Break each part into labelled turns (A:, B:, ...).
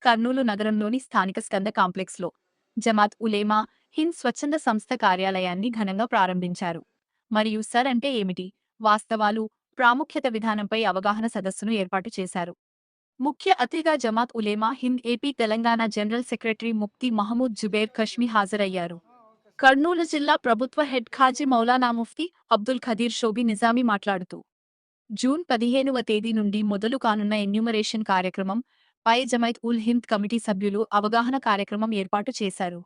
A: కర్నూలు నగరంలోని స్థానిక స్కంద కాంప్లెక్స్లో జమాత్ ఉలేమా హింద్ స్వచ్ఛంద సంస్థ కార్యాలయాన్ని ఘనంగా ప్రారంభించారు. మరియు సర్ అంటే ఏమిటి, వాస్తవాలు, ప్రాముఖ్యత విధానంపై అవగాహన సదస్సును ఏర్పాటు చేశారు. ముఖ్య అతిథిగా Jamaat Ulema Hind AP Telangana general secretary Mufti Mahmood Zubair Qasmi హాజరయ్యారు. కర్నూలు జిల్లా ప్రభుత్వ హెడ్ ఖాజీ మౌలానా ముఫ్తీ అబ్దుల్ ఖదీర్ షోబీ నిజామీ మాట్లాడుతూ, జూన్ 15వ తేదీ నుండి మొదలు కానున్న ఎన్యూమరేషన్ కార్యక్రమం పై జమైత్ ఉల్ హింద్ కమిటీ సభ్యులు అవగాహన కార్యక్రమం ఏర్పాటు చేశారు.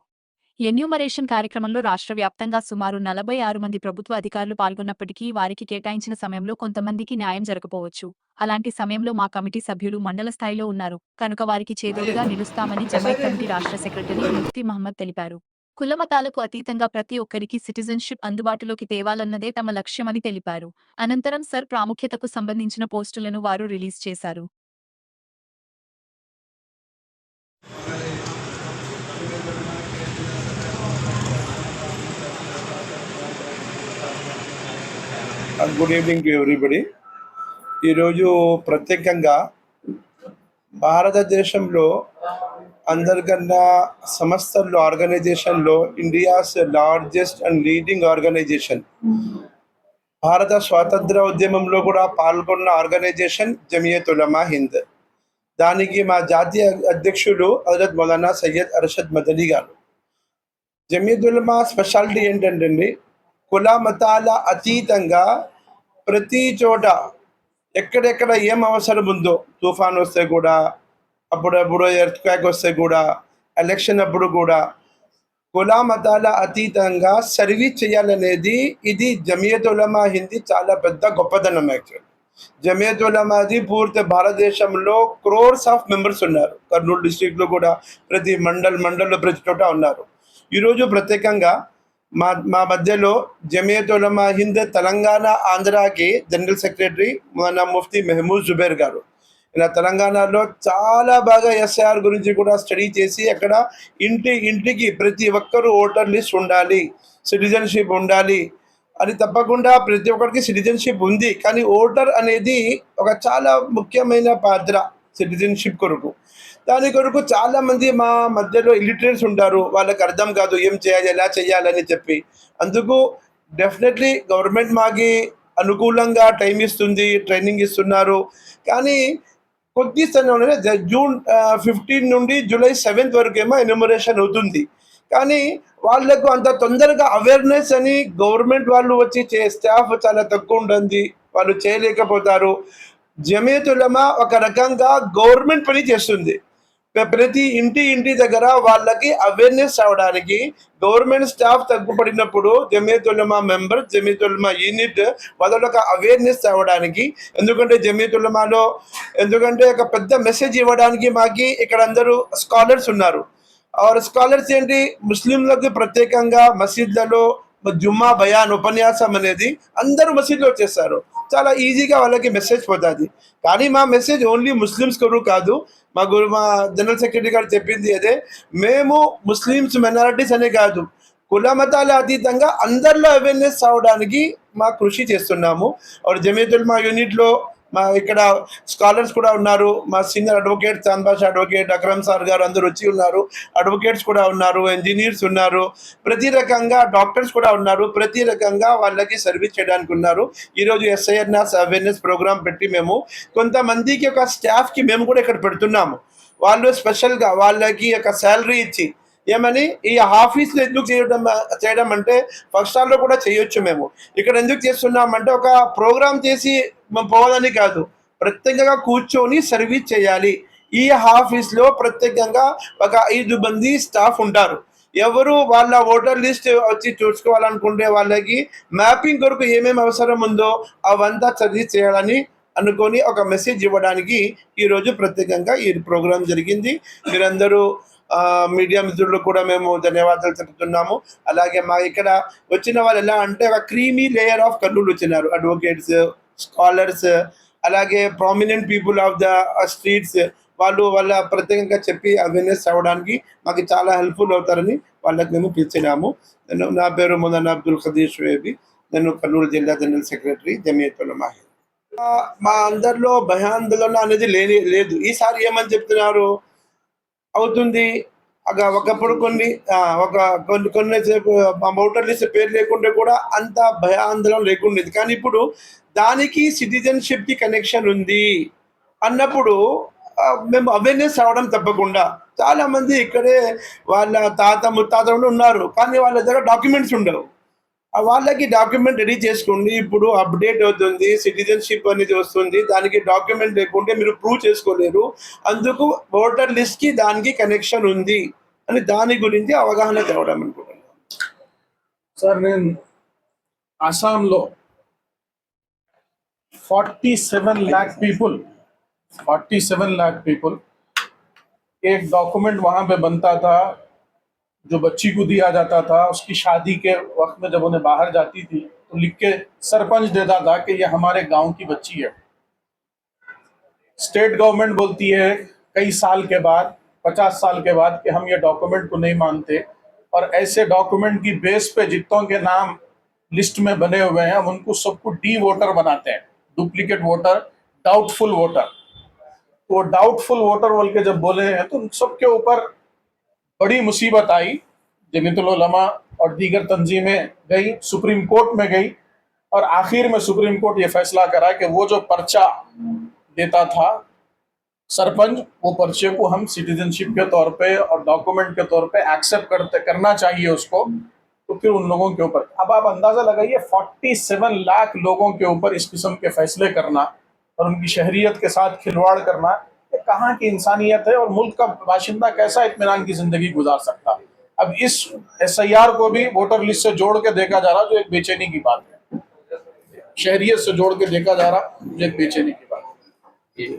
A: ఎన్యూమరేషన్ కార్యక్రమంలో రాష్ట్ర వ్యాప్తంగా సుమారు 46 మంది ప్రభుత్వ అధికారులు పాల్గొన్నప్పటికీ వారికి కేటాయించిన సమయంలో కొంతమందికి న్యాయం జరగకపోవచ్చు. అలాంటి సమయంలో మా కమిటీ సభ్యులు మండల స్థాయిలో ఉన్నారు కనుక వారికి చేదోడుగా నిలుస్తామని జమైత్ కమిటీ రాష్ట్ర సెక్రటరీ ముఫ్తీ మహమ్మద్ తెలిపారు. కులమతాలకు అతీతంగా ప్రతి ఒక్కరికి సిటిజన్షిప్ అందుబాటులోకి తేవాలన్నదే తమ లక్ష్యమని తెలిపారు. అనంతరం సర్ ప్రాముఖ్యతకు సంబంధించిన పోస్టులను వారు రిలీజ్ చేశారు.
B: Good evening to everybody. ఈరోజు ప్రత్యేకంగా భారతదేశంలో అందరికన్నా సంస్థల్లో ఆర్గనైజేషన్లో India's largest and leading organization, భారత స్వాతంత్ర ఉద్యమంలో కూడా పాల్గొన్న ఆర్గనైజేషన్ జమియత్ ఉలమా హింద్. దానికి మా జాతీయ అధ్యక్షుడు హజరత్ మౌలానా సయ్యద్ అర్షద్ మదనీ గారు. జమియత్ ఉలమా స్పెషాలిటీ ఏంటంటే కుల మతాల అతీతంగా ప్రతి చోట ఎక్కడెక్కడ ఏం అవసరం ఉందో, తుఫాన్ వస్తే కూడా, అప్పుడప్పుడు ఎర్త్ క్వాక్ వస్తే కూడా, ఎలక్షన్ అప్పుడు కూడా కుల మతాల అతీతంగా సర్వీస్ చేయాలనేది ఇది జమియత్ ఉలమా హింద్ చాలా పెద్ద గొప్పదనం. యాక్చువల్ జమియత్ ఉలమాది పూర్తి భారతదేశంలో క్రోర్స్ ఆఫ్ మెంబర్స్ ఉన్నారు. కర్నూలు డిస్ట్రిక్ట్లో కూడా ప్రతి మండల్లో ప్రతి చోట ఉన్నారు. ఈరోజు ప్రత్యేకంగా మా మా మధ్యలో జమియత్ ఉలమా హింద్ తెలంగాణ ఆంధ్రాకి జనరల్ సెక్రటరీ మన ముఫ్తీ మహమూద్ జుబేర్ గారు. ఇలా తెలంగాణలో చాలా బాగా ఎస్ఐఆర్ గురించి కూడా స్టడీ చేసి అక్కడ ఇంటికి ప్రతి ఒక్కరూ ఓటర్ లిస్ట్ ఉండాలి, సిటిజన్షిప్ ఉండాలి అని. తప్పకుండా ప్రతి ఒక్కరికి సిటిజన్షిప్ ఉంది, కానీ ఓటర్ అనేది ఒక చాలా ముఖ్యమైన పాత్ర సిటిజన్షిప్ కొరకు. దాని కొరకు చాలామంది మా మధ్యలో ఇలిటరేట్స్ ఉంటారు, వాళ్ళకి అర్థం కాదు ఏం చేయాలి, ఎలా చేయాలని చెప్పి. అందుకు డెఫినెట్లీ గవర్నమెంట్ మాకి అనుకూలంగా టైం ఇస్తుంది, ట్రైనింగ్ ఇస్తున్నారు. కానీ కొద్ది సమయంలోనే జూన్ 15 నుండి జూలై 7 వరకు ఏమో ఎన్యూమరేషన్ అవుతుంది. కానీ వాళ్ళకు అంత తొందరగా అవేర్నెస్ అని గవర్నమెంట్ వాళ్ళు వచ్చి స్టాఫ్ చాలా తక్కువ ఉంటుంది, వాళ్ళు చేయలేకపోతారు. జమియత్ ఉలమా ఒక రకంగా గవర్నమెంట్ పని చేస్తుంది. ప్రతి ఇంటి దగ్గర వాళ్ళకి అవేర్నెస్ అవడానికి గవర్నమెంట్ స్టాఫ్ తగ్గుపడినప్పుడు జమియత్ ఉలమా మెంబర్, జమియత్ ఉలమా యూనిట్ వాళ్ళకి అవేర్నెస్ అవ్వడానికి, ఎందుకంటే ఒక పెద్ద మెసేజ్ ఇవ్వడానికి మాకి ఇక్కడ అందరూ స్కాలర్స్ ఉన్నారు. స్కాలర్స్ ఏంటి, ముస్లింలకు ప్రత్యేకంగా మసీద్లలో జుమ్మా బయాన్ ఉపన్యాసం అనేది అందరూ మసీద్లో చేస్తారు, చాలా ఈజీగా వాళ్ళకి మెసేజ్ పోతుంది. కానీ మా మెసేజ్ ఓన్లీ ముస్లిమ్స్ కొరకు కాదు. మా జనరల్ సెక్రటరీ గారు చెప్పింది అదే, మేము ముస్లిమ్స్ మైనారిటీస్ అనే కాదు, కుల మతాల అతీతంగా అందరిలో అవేర్నెస్ అవడానికి మా కృషి చేస్తున్నాము. జమియత్ ఉలమా యూనిట్లో మా ఇక్కడ స్కాలర్స్ కూడా ఉన్నారు. మా senior advocate Chand advocate Akram sir గారు అందరూ వచ్చి ఉన్నారు. అడ్వకేట్స్ కూడా ఉన్నారు, ఇంజనీర్స్ ఉన్నారు, ప్రతి రకంగా డాక్టర్స్ కూడా ఉన్నారు. ప్రతి రకంగా వాళ్ళకి సర్వీస్ చేయడానికి ఉన్నారు. ఈరోజు ఎస్ఐఆర్ఎస్ అవేర్నెస్ ప్రోగ్రామ్ పెట్టి మేము కొంతమందికి ఒక స్టాఫ్కి మేము కూడా ఇక్కడ పెడుతున్నాము. వాళ్ళు స్పెషల్గా వాళ్ళకి ఒక శాలరీ ఇచ్చి ఏమని, ఈ ఆఫీస్లో ఎందుకు చేయడం అంటే ఫస్ట్ స్టార్లో కూడా చేయొచ్చు. మేము ఇక్కడ ఎందుకు చేస్తున్నామంటే ఒక ప్రోగ్రామ్ చేసి పోవాలని కాదు, ప్రత్యేకంగా కూర్చొని సర్వీస్ చేయాలి. ఈ ఆఫీస్లో ప్రత్యేకంగా ఒక 5 మంది స్టాఫ్ ఉంటారు. ఎవరు వాళ్ళ ఓటర్ లిస్ట్ వచ్చి చూసుకోవాలనుకుంటే వాళ్ళకి మ్యాపింగ్ కొరకు ఏమేమి అవసరం ఉందో అవంతా సర్వీస్ చేయాలని అనుకొని ఒక మెసేజ్ ఇవ్వడానికి ఈరోజు ప్రత్యేకంగా ఈ ప్రోగ్రాం జరిగింది. మీరందరూ మీడియా మిత్రులు కూడా మేము ధన్యవాదాలు చెప్తున్నాము. అలాగే మా ఇక్కడ వచ్చిన వాళ్ళు ఎలా అంటే ఒక క్రీమీ లేయర్ ఆఫ్ కర్నూలు వచ్చినారు, అడ్వకేట్స్, స్కాలర్స్, అలాగే prominent people of the streets. వాళ్ళ ప్రత్యేకంగా చెప్పి అవేర్నెస్ అవ్వడానికి మాకు చాలా హెల్ప్ఫుల్ అవుతారని వాళ్ళకి మేము పిలిచినాము. నా పేరు మౌలానా అబ్దుల్ ఖదీర్ షుయేబీ, నేను కర్నూలు జిల్లా జనరల్ సెక్రటరీ జమియత్ ఉలమా హింద్. మా అందరిలో భయాందోళన అనేది లేదు. ఈసారి ఏమని చెప్తున్నారు, అవుతుంది. ఒకప్పుడు కొన్ని సేపు ఓటర్ లిస్ట్ పేరు లేకుంటే కూడా అంత భయాందోళన లేకుండేది. కానీ ఇప్పుడు దానికి సిటిజన్‌షిప్‌కి కనెక్షన్ ఉంది అన్నప్పుడు మేము అవేర్‌నెస్ రావడం తప్పకుండా. చాలామంది ఇక్కడే వాళ్ళ తాత ముత్తాతలు ఉన్నారు. కానీ వాళ్ళ దగ్గర డాక్యుమెంట్స్ ఉండవు. వాళ్ళకి డాక్యుమెంట్ రెడీ చేసుకోండి. ఇప్పుడు అప్‌డేట్ అవుతుంది. సిటిజన్‌షిప్ అనేది వస్తుంది. దానికి డాక్యుమెంట్ లేకుంటే మీరు ప్రూవ్ చేసుకోలేరు. అందుకు ఓటర్ లిస్ట్‌కి దానికి కనెక్షన్ ఉంది అని దాని గురించి అవగాహన తేవడం అనుకుంటున్నాను.
C: సార్ నేను అస్సాంలో 47 लाख पीपल एक डॉक्यूमेंट वहां पे बनता था जो बच्ची को दिया जाता था। उसकी शादी के वक्त में जब उन्हें बाहर जाती थी तो लिख के सरपंच देता था कि ये हमारे गांव की बच्ची है। स्टेट गवर्नमेंट बोलती है कई साल के बाद 50 साल के बाद कि हम ये डॉक्यूमेंट को नहीं मानते, और ऐसे डॉक्यूमेंट की बेस पे जितनों के नाम लिस्ट में बने हुए हैं हम उनको सबको डी वोटर बनाते हैं, डुप्लीकेट वोटर, डाउटफुल वोटर। वो डाउटफुल वोटर बोल के जब बोले हैं तो उन सबके ऊपर बड़ी मुसीबत आई। जमीयतुल उलमा और दीगर तंजीमें गई, सुप्रीम कोर्ट में गई, और आखिर में सुप्रीम कोर्ट ये फैसला करा कि वो जो पर्चा देता था सरपंच, वो पर्चे को हम सिटीजनशिप के तौर पे और डॉक्यूमेंट के तौर पे एक्सेप्ट करना चाहिए उसको। तो फिर उन लोगों के ऊपर अब आप अंदाजा लगाइए 47 लाख लोगों के ऊपर इस किस्म के फैसले करना और उनकी शहरियत के साथ खिलवाड़ करना, ये कहाँ की इंसानियत है? और मुल्क का बाशिंदा कैसा इत्मीनान की जिंदगी गुजार सकता है? अब इस SIR को भी वोटर लिस्ट से जोड़ के देखा जा रहा, जो एक बेचैनी की बात है। शहरियत से जोड़ के देखा जा रहा, जो एक बेचैनी की